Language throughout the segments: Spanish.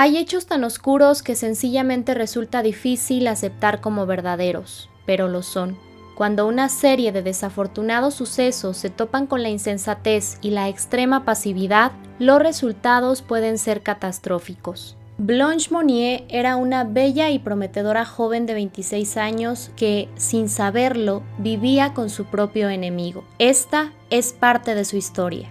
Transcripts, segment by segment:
Hay hechos tan oscuros que sencillamente resulta difícil aceptar como verdaderos, pero lo son. Cuando una serie de desafortunados sucesos se topan con la insensatez y la extrema pasividad, los resultados pueden ser catastróficos. Blanche Monnier era una bella y prometedora joven de 26 años que, sin saberlo, vivía con su propio enemigo. Esta es parte de su historia.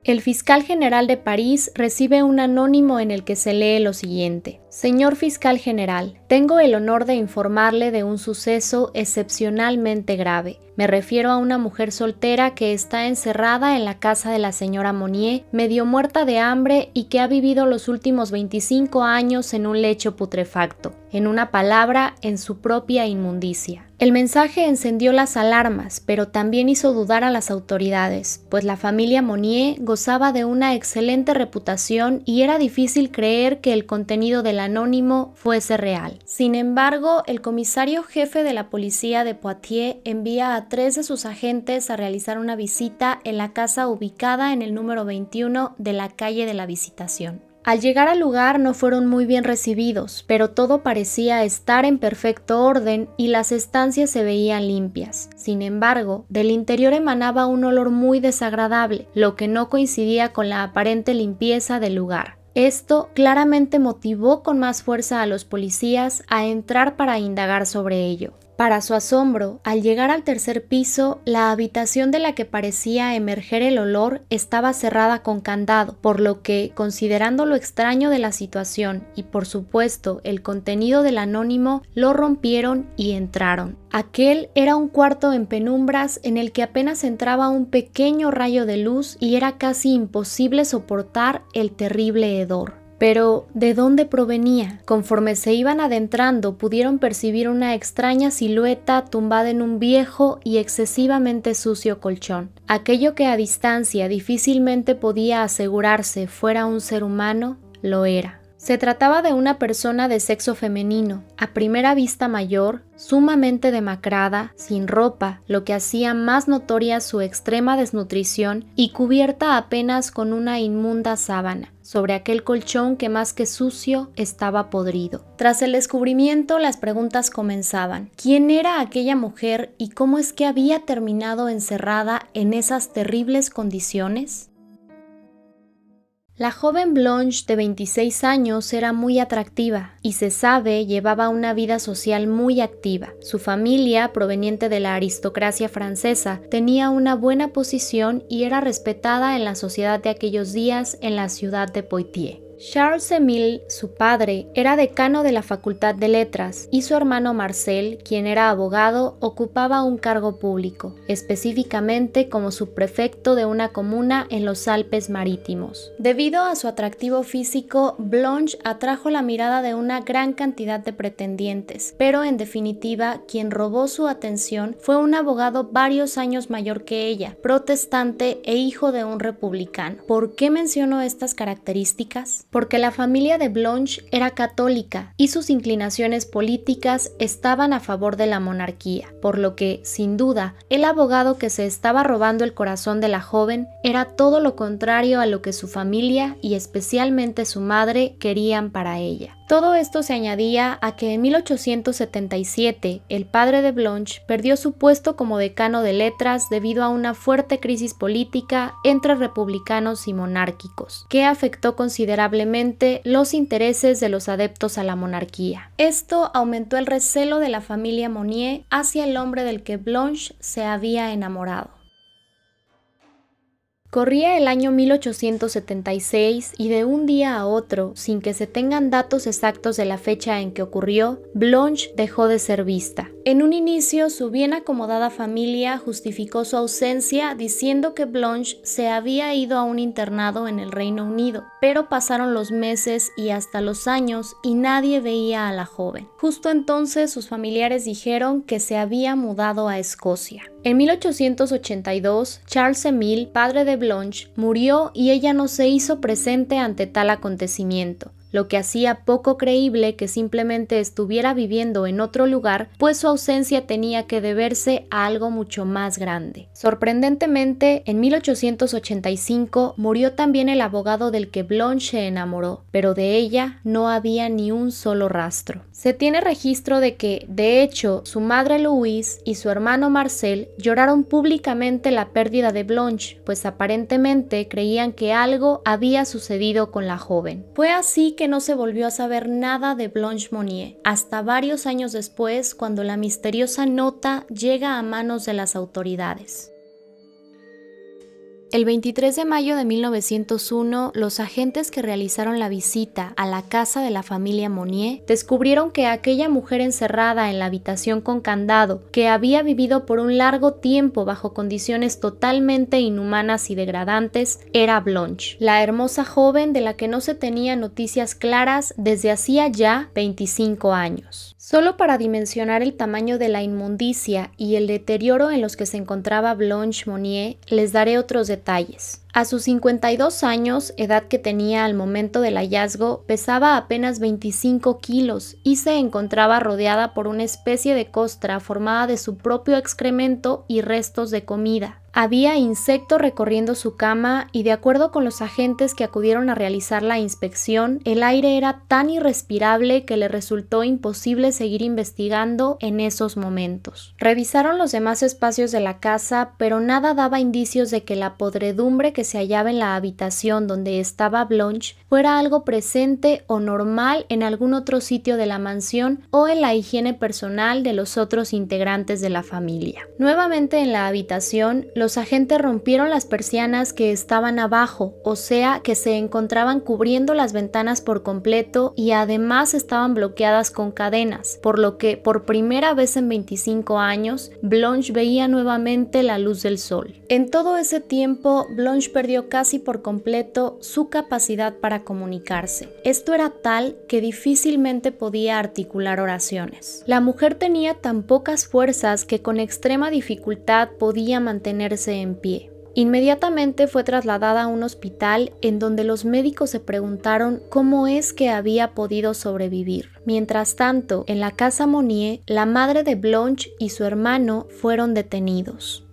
El fiscal general de París recibe un anónimo en el que se lee lo siguiente: Señor fiscal general, tengo el honor de informarle de un suceso excepcionalmente grave. Me refiero a una mujer soltera que está encerrada en la casa de la señora Monnier, medio muerta de hambre y que ha vivido los últimos 25 años en un lecho putrefacto, en una palabra, en su propia inmundicia. El mensaje encendió las alarmas, pero también hizo dudar a las autoridades, pues la familia Monnier gozaba de una excelente reputación y era difícil creer que el contenido del anónimo fuese real. Sin embargo, el comisario jefe de la policía de Poitiers envía a 3 de sus agentes a realizar una visita en la casa ubicada en el número 21 de la calle de la Visitación. Al llegar al lugar no fueron muy bien recibidos, pero todo parecía estar en perfecto orden y las estancias se veían limpias. Sin embargo, del interior emanaba un olor muy desagradable, lo que no coincidía con la aparente limpieza del lugar. Esto claramente motivó con más fuerza a los policías a entrar para indagar sobre ello. Para su asombro, al llegar al tercer piso, la habitación de la que parecía emerger el olor estaba cerrada con candado, por lo que, considerando lo extraño de la situación y por supuesto el contenido del anónimo, lo rompieron y entraron. Aquel era un cuarto en penumbras en el que apenas entraba un pequeño rayo de luz y era casi imposible soportar el terrible hedor. Pero, ¿de dónde provenía? Conforme se iban adentrando, pudieron percibir una extraña silueta tumbada en un viejo y excesivamente sucio colchón. Aquello que a distancia difícilmente podía asegurarse fuera un ser humano, lo era. Se trataba de una persona de sexo femenino, a primera vista mayor, sumamente demacrada, sin ropa, lo que hacía más notoria su extrema desnutrición y cubierta apenas con una inmunda sábana, sobre aquel colchón que más que sucio estaba podrido. Tras el descubrimiento, las preguntas comenzaban. ¿Quién era aquella mujer y cómo es que había terminado encerrada en esas terribles condiciones? La joven Blanche, de 26 años, era muy atractiva y se sabe llevaba una vida social muy activa. Su familia, proveniente de la aristocracia francesa, tenía una buena posición y era respetada en la sociedad de aquellos días en la ciudad de Poitiers. Charles-Émile, su padre, era decano de la Facultad de Letras y su hermano Marcel, quien era abogado, ocupaba un cargo público, específicamente como subprefecto de una comuna en los Alpes Marítimos. Debido a su atractivo físico, Blanche atrajo la mirada de una gran cantidad de pretendientes, pero en definitiva, quien robó su atención fue un abogado varios años mayor que ella, protestante e hijo de un republicano. ¿Por qué menciono estas características? Porque la familia de Blanche era católica y sus inclinaciones políticas estaban a favor de la monarquía, por lo que, sin duda, el abogado que se estaba robando el corazón de la joven era todo lo contrario a lo que su familia y especialmente su madre querían para ella. Todo esto se añadía a que en 1877 el padre de Blanche perdió su puesto como decano de letras debido a una fuerte crisis política entre republicanos y monárquicos, que afectó considerablemente los intereses de los adeptos a la monarquía. Esto aumentó el recelo de la familia Monnier hacia el hombre del que Blanche se había enamorado. Corría el año 1876 y de un día a otro, sin que se tengan datos exactos de la fecha en que ocurrió, Blanche dejó de ser vista. En un inicio, su bien acomodada familia justificó su ausencia diciendo que Blanche se había ido a un internado en el Reino Unido, pero pasaron los meses y hasta los años y nadie veía a la joven. Justo entonces sus familiares dijeron que se había mudado a Escocia. En 1882, Charles-Émile, padre de Blanche, murió y ella no se hizo presente ante tal acontecimiento. lo que hacía poco creíble que simplemente estuviera viviendo en otro lugar, pues su ausencia tenía que deberse a algo mucho más grande. Sorprendentemente, en 1885 murió también el abogado del que Blanche se enamoró, pero de ella no había ni un solo rastro. Se tiene registro de que, de hecho, su madre Louise y su hermano Marcel lloraron públicamente la pérdida de Blanche, pues aparentemente creían que algo había sucedido con la joven. Fue así que no se volvió a saber nada de Blanche Monnier, hasta varios años después, cuando la misteriosa nota llega a manos de las autoridades. El 23 de mayo de 1901, los agentes que realizaron la visita a la casa de la familia Monnier descubrieron que aquella mujer encerrada en la habitación con candado, que había vivido por un largo tiempo bajo condiciones totalmente inhumanas y degradantes, era Blanche, la hermosa joven de la que no se tenía noticias claras desde hacía ya 25 años. Solo para dimensionar el tamaño de la inmundicia y el deterioro en los que se encontraba Blanche Monnier, les daré otros detalles. A sus 52 años, edad que tenía al momento del hallazgo, pesaba apenas 25 kilos y se encontraba rodeada por una especie de costra formada de su propio excremento y restos de comida. Había insectos recorriendo su cama y, de acuerdo con los agentes que acudieron a realizar la inspección, el aire era tan irrespirable que le resultó imposible seguir investigando en esos momentos. Revisaron los demás espacios de la casa, pero nada daba indicios de que la podredumbre que se hallaba en la habitación donde estaba Blanche fuera algo presente o normal en algún otro sitio de la mansión o en la higiene personal de los otros integrantes de la familia. Nuevamente en la habitación, los agentes rompieron las persianas que estaban abajo, o sea que se encontraban cubriendo las ventanas por completo y además estaban bloqueadas con cadenas, por lo que por primera vez en 25 años, Blanche veía nuevamente la luz del sol. En todo ese tiempo, Blanche perdió casi por completo su capacidad para comunicarse. Esto era tal que difícilmente podía articular oraciones. La mujer tenía tan pocas fuerzas que con extrema dificultad podía mantenerse en pie. Inmediatamente fue trasladada a un hospital en donde los médicos se preguntaron cómo es que había podido sobrevivir. Mientras tanto, en la casa Monnier, la madre de Blanche y su hermano fueron detenidos.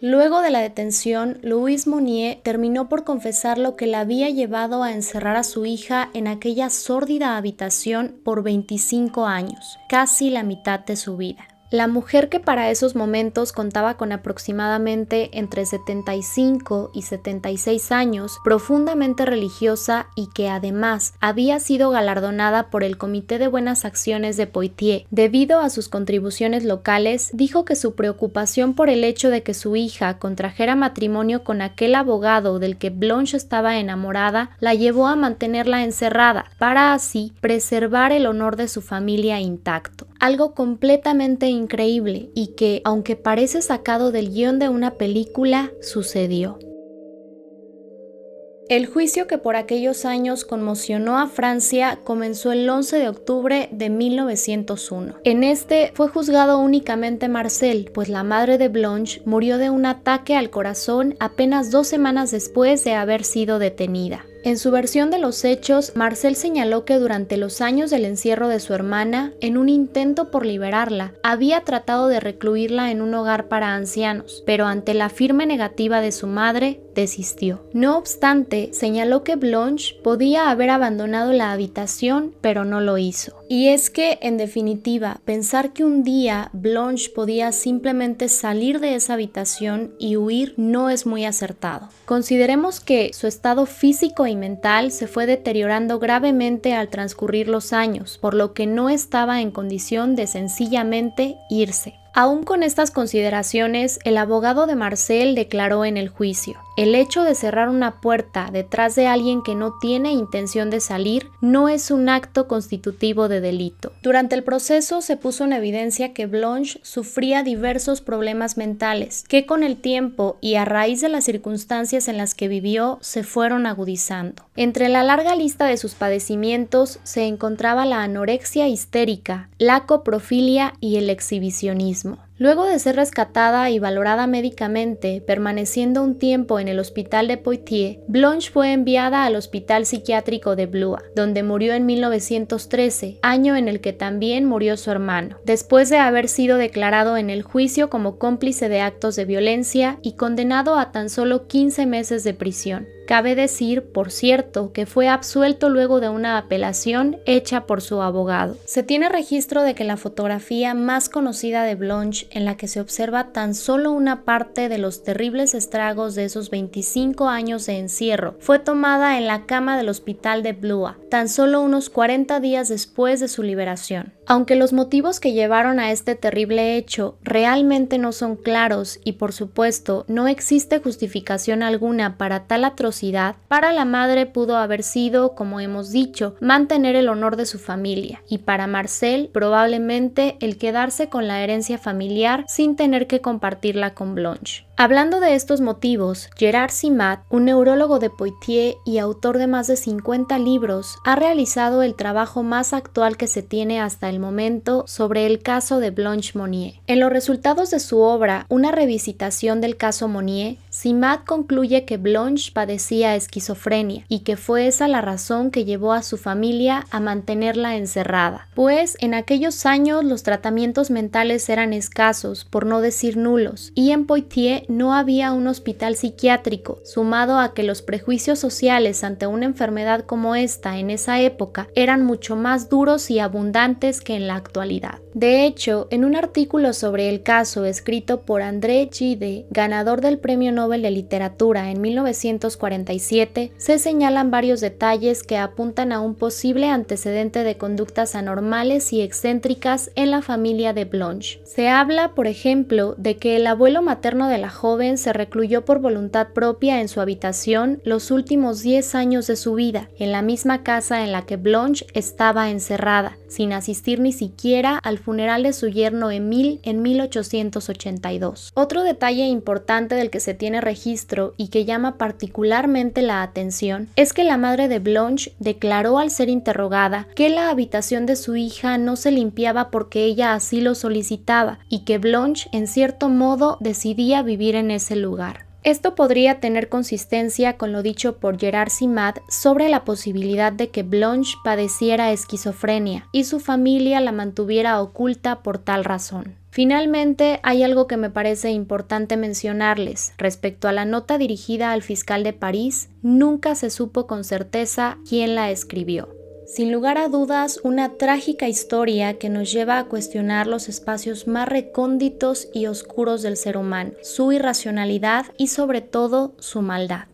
Luego de la detención, Louise Monnier terminó por confesar lo que la había llevado a encerrar a su hija en aquella sórdida habitación por 25 años, casi la mitad de su vida. La mujer, que para esos momentos contaba con aproximadamente entre 75 y 76 años, profundamente religiosa y que además había sido galardonada por el Comité de Buenas Acciones de Poitiers debido a sus contribuciones locales, dijo que su preocupación por el hecho de que su hija contrajera matrimonio con aquel abogado del que Blanche estaba enamorada la llevó a mantenerla encerrada para así preservar el honor de su familia intacto. Algo completamente increíble y que, aunque parece sacado del guión de una película, sucedió. El juicio que por aquellos años conmocionó a Francia comenzó el 11 de octubre de 1901. En este fue juzgado únicamente Marcel, pues la madre de Blanche murió de un ataque al corazón apenas 2 semanas después de haber sido detenida. En su versión de los hechos, Marcel señaló que durante los años del encierro de su hermana, en un intento por liberarla, había tratado de recluirla en un hogar para ancianos, pero ante la firme negativa de su madre, desistió. No obstante, señaló que Blanche podía haber abandonado la habitación, pero no lo hizo. Y es que, en definitiva, pensar que un día Blanche podía simplemente salir de esa habitación y huir no es muy acertado. Consideremos que su estado físico y mental se fue deteriorando gravemente al transcurrir los años, por lo que no estaba en condición de sencillamente irse. Aún con estas consideraciones, el abogado de Marcel declaró en el juicio: el hecho de cerrar una puerta detrás de alguien que no tiene intención de salir no es un acto constitutivo de delito. Durante el proceso se puso en evidencia que Blanche sufría diversos problemas mentales que con el tiempo y a raíz de las circunstancias en las que vivió se fueron agudizando. Entre la larga lista de sus padecimientos se encontraba la anorexia histérica, la coprofilia y el exhibicionismo. Luego de ser rescatada y valorada médicamente, permaneciendo un tiempo en el hospital de Poitiers, Blanche fue enviada al hospital psiquiátrico de Blois, donde murió en 1913, año en el que también murió su hermano, después de haber sido declarado en el juicio como cómplice de actos de violencia y condenado a tan solo 15 meses de prisión. Cabe decir, por cierto, que fue absuelto luego de una apelación hecha por su abogado. Se tiene registro de que la fotografía más conocida de Blanche, en la que se observa tan solo una parte de los terribles estragos de esos 25 años de encierro, fue tomada en la cama del hospital de Blois, tan solo unos 40 días después de su liberación. Aunque los motivos que llevaron a este terrible hecho realmente no son claros y por supuesto no existe justificación alguna para tal atrocidad, para la madre pudo haber sido, como hemos dicho, mantener el honor de su familia, y para Marcel probablemente el quedarse con la herencia familiar sin tener que compartirla con Blanche. Hablando de estos motivos, Gerard Simat, un neurólogo de Poitiers y autor de más de 50 libros, ha realizado el trabajo más actual que se tiene hasta el momento sobre el caso de Blanche Monnier. En los resultados de su obra, una revisitación del caso Monnier, Simat concluye que Blanche padecía esquizofrenia y que fue esa la razón que llevó a su familia a mantenerla encerrada, pues en aquellos años los tratamientos mentales eran escasos, por no decir nulos, y en Poitiers no había un hospital psiquiátrico, sumado a que los prejuicios sociales ante una enfermedad como esta en esa época eran mucho más duros y abundantes que en la actualidad. De hecho, en un artículo sobre el caso escrito por André Gide, ganador del Premio Nobel de Literatura en 1947, se señalan varios detalles que apuntan a un posible antecedente de conductas anormales y excéntricas en la familia de Blanche. Se habla, por ejemplo, de que el abuelo materno de la joven se recluyó por voluntad propia en su habitación los últimos 10 años de su vida, en la misma casa en la que Blanche estaba encerrada, sin asistir ni siquiera al funeral de su yerno Émile en 1882. Otro detalle importante del que se tiene registro y que llama particularmente la atención es que la madre de Blanche declaró al ser interrogada que la habitación de su hija no se limpiaba porque ella así lo solicitaba y que Blanche en cierto modo decidía vivir en ese lugar. Esto podría tener consistencia con lo dicho por Gerard Simat sobre la posibilidad de que Blanche padeciera esquizofrenia y su familia la mantuviera oculta por tal razón. Finalmente, hay algo que me parece importante mencionarles. Respecto a la nota dirigida al fiscal de París, nunca se supo con certeza quién la escribió. Sin lugar a dudas, una trágica historia que nos lleva a cuestionar los espacios más recónditos y oscuros del ser humano, su irracionalidad y sobre todo su maldad.